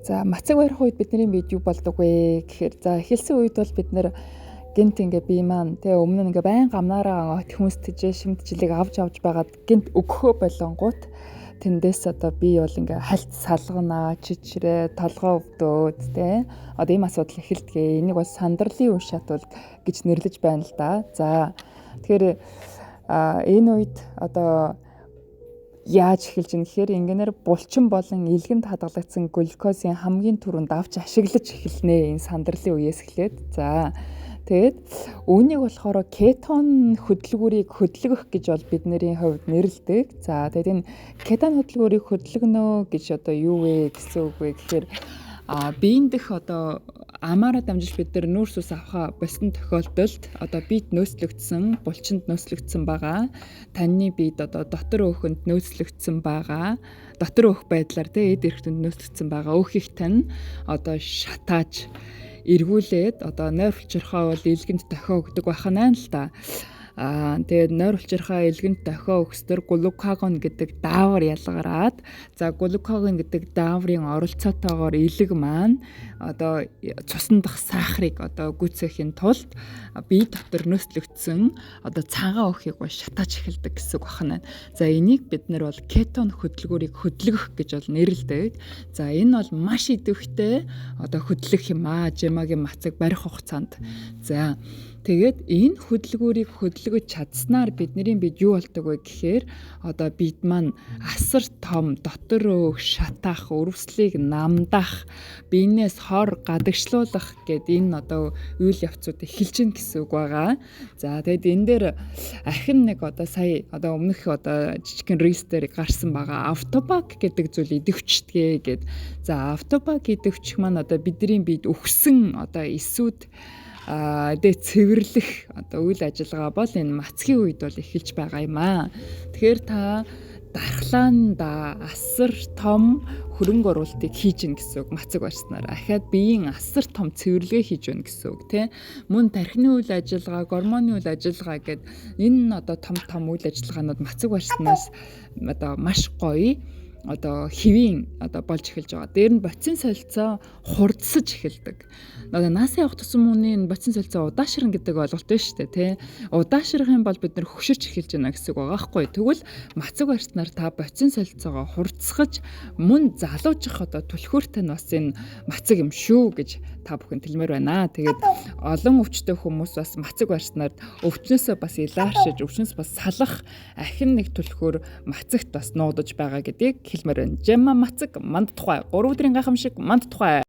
За мацаг барих үед бидний бид юу болдог вэ гэхээр за эхэлсэн үед бол бид нэр гинт ингээ бие маань тэгээ өмнө нь ингээ байн гамнаараа хүнстэж шимтжилийг авч байгаад гинт өгөхөө болонгууд тэндээс одоо би бол ингээ хальт салгана чичрээ толгоо өвдөөд те одоо ийм асуудал эхэлдэг. Энийг бас сандарлын үе шатвал гэж нэрлэж байна л да. За тэгэхээр энэ үед одоо яаж эхэлж ийн гэхээр ингээнээр булчин болон илгэнд хадгалагдсан глюкозын хамгийн түрүүнд авч ашиглаж эхэлнэ энэ сандарлын үеэс эхлээд. За тэгээд үүнийг болохоор кетон хөдөлгүүрийг хөдөлгөх гэж бол бидний хувьд нэрлэдэг. За тэгээд энэ кетон хөдөлгүүрийг хөдөлгөнө гэж одоо юу вэ гэсэн үг вэ гэхээр биеийн дэх одоо амаараа дамжиж бид нар нүүрс ус авах болсон тохиолдолд одоо биед нөөцлөгдсөн, булчинд нөөцлөгдсөн байгаа. Таны биед одоо дотор өөхөнд нөөцлөгдсөн байгаа. Дотор өөх байдлаар эд эрхтэнд нөөцлөгдсөн байгаа. Өөхийг тань одоо шатааж эргүүлээд одоо нойр хүчирхай бол илгэнд дохио өгдөг байхана л да. Тэгээд нойр хүчирхай илгэнд дохио өгснөр глюкагон гэдэг даавар ялгараад за глюкагон гэдэг дааврын оролцоотойгоор илэг маань одоо цусан дах сахарыг одоо гүйцэхийн тулд бие дотор нөөцлөгдсөн одоо цагаан өөхийг бол шатааж эхэлдэг гэсэн үг байна. За энийг бид нар бол кетон хөдөлгүүрийг хөдөлгөх гэж бол нэрлэдэг. За энэ бол маш идэвхтэй одоо хөдлөх юм жимагийн мацаг барих хугацаанд. За тэгээд энэ хөдөлгүүрийг хөдөлгөж чадсанаар бидний бид юу болдог вэ гэхээр одоо бид маань асар том дотор өөх шатаах, өрөвслийг намдах, биенээс хор гадагшлуулах гэд энэ одоо үйл явцууд эхэлж гин гэсэн үг байгаа. За тэгээд энэ дээр ахин нэг одоо сая одоо өмнөх одоо жижигхэн рейстер гарсан байгаа автобак гэдэг зүйл идэвчдэг гэд. За автобак идэвчих маань одоо бидний бид өгсөн одоо эсүүд цэвэрлэх одоо үйл ажиллагаа бол энэ мацгийн үед бол эхэлж байгаа юм аа. Тэгэхээр та дархлаанда асар том хөрөнгө оруулалтыг хийж гин гэсэн үг мацаг барьснаар. Ахаад биеийн асар том цэвэрлэгээ хийж гин гэсэн үг тий. Мөн тархины үйл ажиллагаа, гормоны үйл ажиллагаа гэд энэ одоо том үйл ажиллагаанууд мацаг барьснаас одоо маш гоё одоо хэвийн одоо болж эхэлж байгаа. Дээр нь боцин солилцоо хурдсаж эхэлдэг. Одоо наасаа явах тусам хүний боцин солилцоо удаашран гэдэг ойлголт байна шүү дээ, тий. Удаашрах юм бол бид нар хөшөрч эхэлж байна гэсэн үг байгаа байхгүй. Тэгвэл мацаг барьснаар та боцин солилцоогоо хурдсгаж мөн залуужих одоо түлхүүртэй нь бас энэ мацаг юм шүү гэж та бүхэн хэлмээр байна. Тэгээд олон өвчтөе хүмүүс бас мацаг барьснаар өвчнөөсөө бас илааршиж, өвчнөөс бас салах ахин нэг түлхүүр мацагт бас нуудаж байгаа гэдгийг хэлмээр байна. Жемма мацаг манд тухай 3 өдрийн гайхамшиг манд тухай